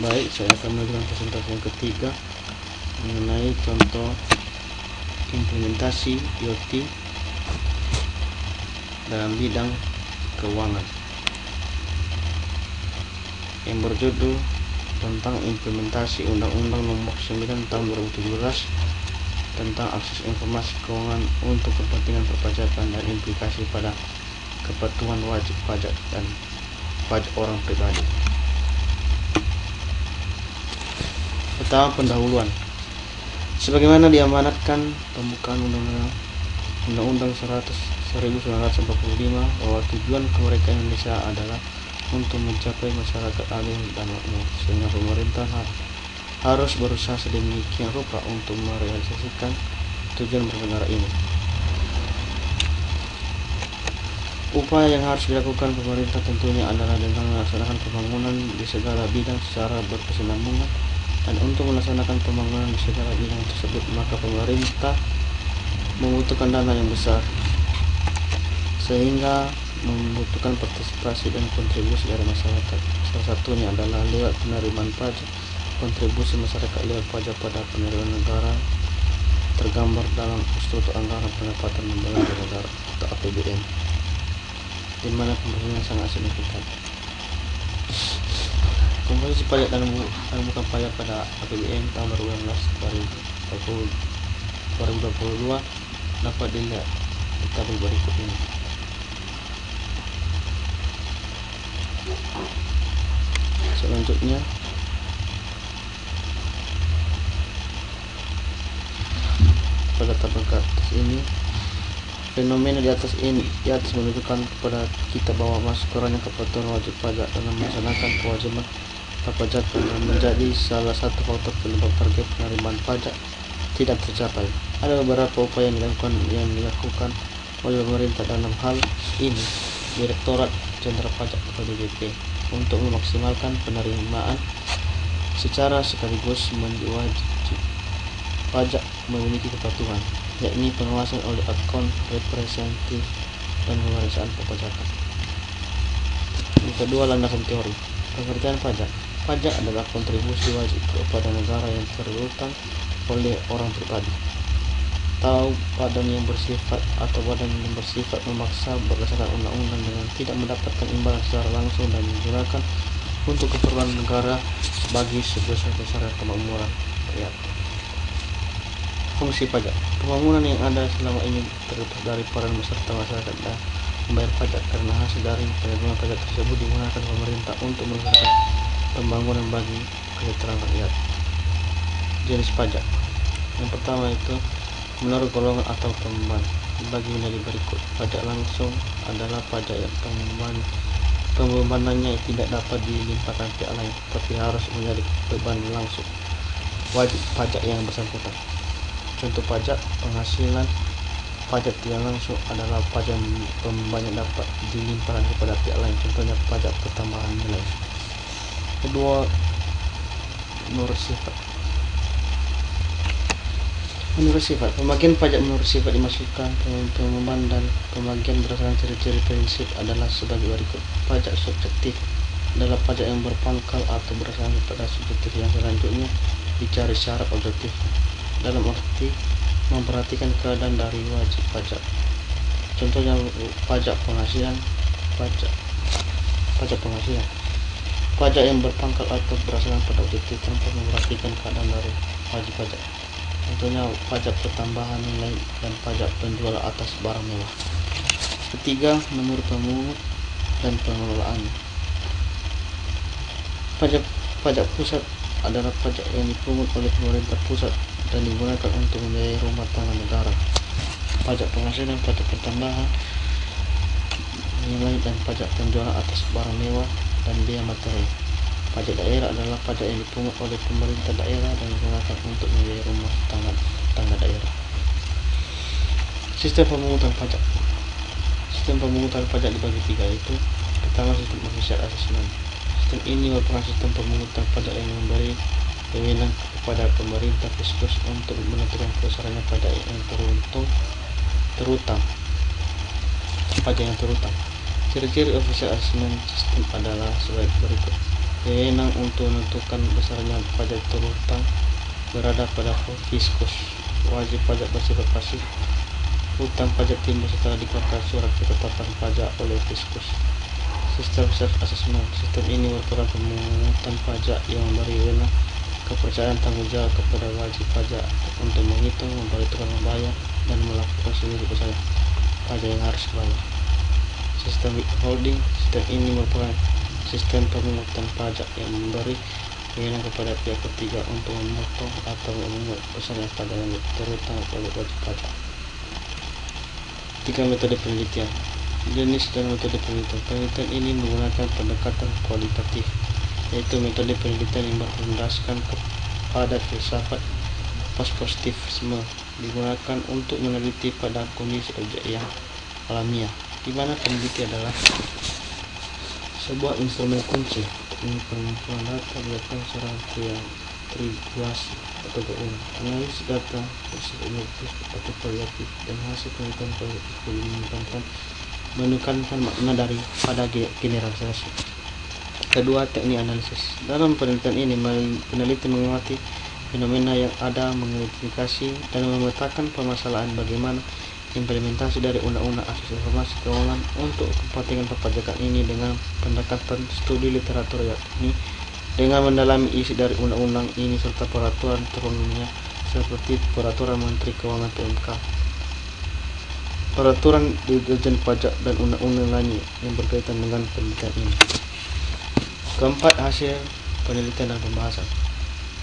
Baik, saya akan menunjukkan presentasi yang ketiga mengenai contoh implementasi IoT dalam bidang keuangan yang berjudul tentang implementasi Undang-Undang Nomor 9 Tahun 2017 tentang akses informasi keuangan untuk kepentingan perpajakan dan implikasi pada kepatuhan wajib pajak dan pajak orang pribadi. Pertama, pendahuluan. Sebagaimana diamanatkan pembukaan Undang-Undang 1945 bahwa tujuan kemerdekaan Indonesia adalah untuk mencapai masyarakat adil dan makmur, sehingga pemerintah harus berusaha sedemikian rupa untuk merealisasikan tujuan bernegara ini. Upaya yang harus dilakukan pemerintah tentunya adalah dengan melaksanakan pembangunan di segala bidang secara berkesinambungan, dan untuk melaksanakan pembangunan di segala bidang tersebut maka pemerintah membutuhkan dana yang besar, sehingga membutuhkan partisipasi dan kontribusi dari masyarakat. Salah satunya adalah lewat penerimaan pajak. Kontribusi masyarakat lewat pajak pada penerimaan negara tergambar dalam struktur anggaran pendapatan dan belanja negara atau APBN, di mana pembagiannya sangat signifikan. Komposisi pajak dan bukan pajak pada APBN tahun 2022 dapat dilihat di tabel berikut ini. Selanjutnya, pada tabel ke atas ini, fenomena di atas menunjukkan kepada kita bahwa masuk kurangnya kepatuhan wajib pajak dalam melaksanakan kewajiban perpajakan dan menjadi salah satu faktor penyebab target penerimaan pajak tidak tercapai. Ada beberapa upaya yang dilakukan oleh pemerintah dalam hal ini. Direktorat Jenderal Pajak atau DJP untuk memaksimalkan penerimaan secara sekaligus wajib pajak memiliki kepatuhan, yakni pengawasan oleh akun representatif dan pemeriksaan perpajakan. Yang kedua, landasan teori. Pengertian pajak. Pajak adalah kontribusi wajib kepada negara yang terutang oleh orang pribadi atau badan yang bersifat memaksa berdasarkan undang-undang dengan tidak mendapatkan imbalan secara langsung dan digunakan untuk keperluan negara bagi sebesar-besarnya kemakmuran rakyat. Fungsi pajak. Pembangunan yang ada selama ini terlepas dari peran beserta masyarakat dan membayar pajak, karena hasil dari penerimaan pajak tersebut digunakan pemerintah untuk melaksanakan pembangunan bagi kesejahteraan rakyat. Jenis pajak. Yang pertama itu menurut golongan atau pembeban, dibagi menjadi berikut. Pajak langsung adalah pajak yang pembebanannya tidak dapat dilimpahkan pihak lain, tapi harus menjadi beban langsung wajib pajak yang bersangkutan. Contoh pajak penghasilan. Pajak tidak langsung adalah pajak pembebannya dapat dilimpahkan kepada pihak lain, contohnya pajak pertambahan nilai. Kedua, menurut sifat. Menurut sifat, pembagian pajak menurut sifat dimasukkan pembeban dan pembagian berdasarkan ciri-ciri prinsip adalah sebagai berikut. Pajak subjektif adalah pajak yang berpangkal atau berdasarkan pada subjektif yang selanjutnya dicari syarat objektif, dalam arti memperhatikan keadaan dari wajib pajak. Contohnya pajak penghasilan, pajak penghasilan. Pajak yang berpangkal atau berdasarkan pada objektif tanpa memperhatikan keadaan dari wajib pajak. Contohnya pajak pertambahan nilai dan pajak penjual atas barang mewah. Ketiga, menurut pemungut dan pengelolaan. Pajak pusat adalah pajak yang dipungut oleh pemerintah pusat dan digunakan untuk membiayai rumah tangga negara. Pajak penghasilan, pajak pertambahan nilai dan pajak penjualan atas barang mewah dan biaya materi. Pajak daerah adalah pajak yang dipungut oleh pemerintah daerah dan digunakan untuk membiayai rumah tangga daerah. Sistem pemungutan pajak. Sistem pemungutan pajak dibagi tiga, yaitu pertama, sistem official assessment. Sistem ini merupakan sistem pemungutan pajak yang memberi wewenang kepada pemerintah fiskus untuk menentukan besarannya pajak yang terutang. Pajak yang terutang. Ciri-ciri official assessment system adalah sebagai berikut. Wewenang untuk menentukan besarnya pajak terhutang berada pada fiskus. Wajib pajak bersifat pasif. Hutang pajak timbul setelah dikeluarkan surat ketetapan pajak oleh fiskus. Sistem self-assessment. Sistem ini merupakan pemungutan pajak yang memberi wewenang kepercayaan tanggung jawab kepada wajib pajak untuk menghitung, memperhitungkan, membayar, dan melakukan sendiri usaha pajak yang harus dibayar. Sistem withholding. Sistem ini merupakan sistem pemungutan pajak yang memberi wewenang kepada pihak ketiga untuk memotong atau memungut besarnya pajak yang terhutang oleh wajib pajak. 3 metode penelitian. Jenis dan metode penelitian. Penelitian ini menggunakan pendekatan kualitatif, yaitu metode penelitian yang berlandaskan kepada filsafat positivisme, digunakan untuk meneliti pada kondisi objek yang alamiah, di mana peneliti adalah sebuah instrumen kunci untuk pengumpulan data berdasarkan secara triagregasi atau gabungan. Analisis data bersifat induktif atau kualitatif, dan hasil penelitian kualitatif menekankan makna daripada generalisasi. Kedua, teknik analisis. Dalam penelitian ini, peneliti mengamati fenomena yang ada, mengidentifikasi dan memetakan permasalahan bagaimana implementasi dari Undang-Undang Akses Informasi Keuangan untuk kepentingan perpajakan ini dengan pendekatan studi literatur, yakni dengan mendalami isi dari undang-undang ini serta peraturan turunannya seperti Peraturan Menteri Keuangan (PMK), peraturan Dirjen Pajak, dan undang-undang lainnya yang berkaitan dengan penelitian ini. Keempat, hasil penelitian dan pembahasan.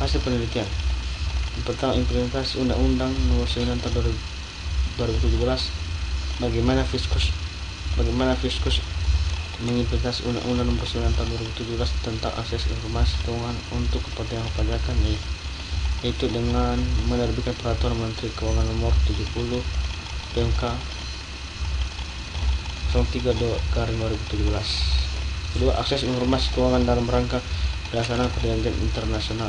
Hasil penelitian. Yang pertama, implementasi Undang-Undang Nomor 9 Tahun 2017. Bagaimana fiskus mengimplementasi Undang-Undang Nomor 9 Tahun 2017 tentang akses informasi keuangan untuk kepentingan perpajakan, yaitu dengan menerbitkan Peraturan Menteri Keuangan Nomor 70 PMK 03/2017. Kedua, akses informasi keuangan dalam rangka pelaksanaan perjanjian internasional.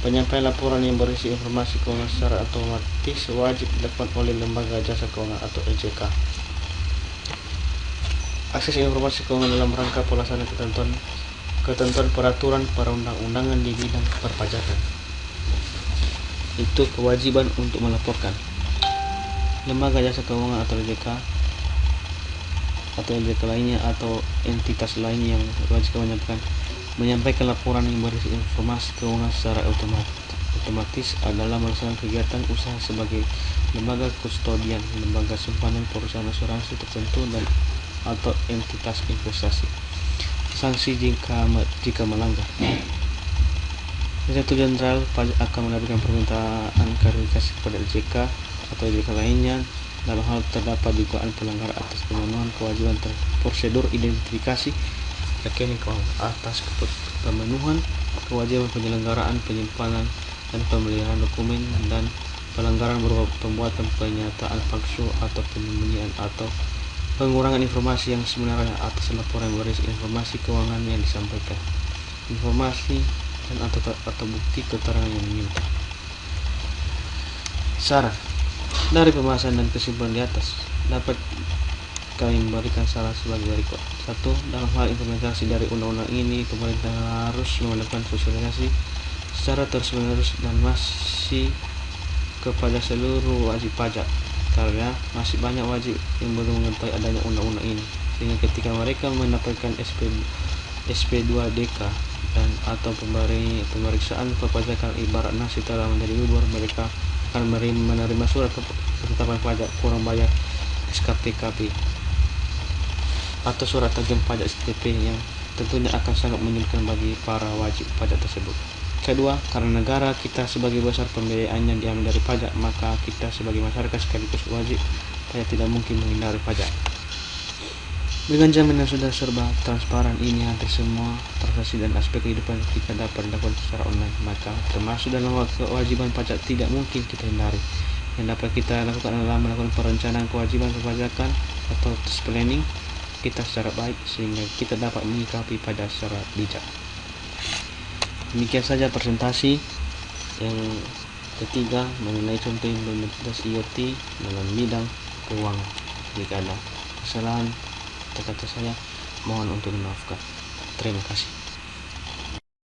Penyampaian laporan yang berisi informasi keuangan secara otomatis wajib dilakukan oleh Lembaga Jasa Keuangan atau LJK. Akses informasi keuangan dalam rangka pelaksanaan ketentuan peraturan perundang-undangan di bidang perpajakan. Itu kewajiban untuk melaporkan. Lembaga Jasa Keuangan atau LJK atau LJK lainnya atau entitas lain yang wajib menyampaikan laporan yang berisi informasi keuangan secara otomatis adalah melaksanakan kegiatan usaha sebagai lembaga kustodian, lembaga simpanan, perusahaan asuransi tertentu, dan atau entitas investasi. Sanksi jika melanggar. Direktur Jenderal Pajak akan menerbitkan permintaan klarifikasi kepada LJK atau LJK lainnya dalam hal terdapat dugaan pelanggaran atas pemenuhan kewajiban prosedur identifikasi rekening keuangan, atas pemenuhan kewajiban penyelenggaraan, penyimpanan, dan pemeliharaan dokumen, dan pelanggaran berupa pembuatan pernyataan palsu atau penyembunyian atau pengurangan informasi yang sebenarnya atas laporan berisi informasi keuangan yang disampaikan, informasi dan atau bukti keterangan yang diminta. Saran dari pembahasan dan kesimpulan di atas dapat kami memberikan saran sebagai berikut. 1. Dalam hal implementasi dari undang-undang ini, pemerintah harus melakukan sosialisasi secara terus-menerus dan masih kepada seluruh wajib pajak, karena masih banyak wajib yang belum mengetahui adanya undang-undang ini, sehingga ketika mereka mendapatkan SP2DK dan atau pemeriksaan perpajakan ibarat nasi telah menjadi bubur, mereka akan menerima surat ketetapan pajak kurang bayar SKPKP atau surat tagihan pajak STP yang tentunya akan sangat menyulitkan bagi para wajib pajak tersebut. Kedua, karena negara kita sebagai besar pembiayaannya diambil dari pajak, maka kita sebagai masyarakat sekaligus wajib pajak tidak mungkin menghindari pajak. Dengan jaminan sudah serba transparan ini, hampir semua transaksi dan aspek kehidupan kita dapat dilakukan secara online, maka termasuk dalam kewajiban pajak tidak mungkin kita hindari. Yang dapat kita lakukan adalah melakukan perencanaan kewajiban perpajakan atau tax planning kita secara baik, sehingga kita dapat menyikapi pajak secara bijak. Demikian saja presentasi yang ketiga mengenai contoh implementasi IoT dalam bidang keuangan. Jika ada kesalahan kata-kata saya, mohon untuk dimaafkan. Terima kasih.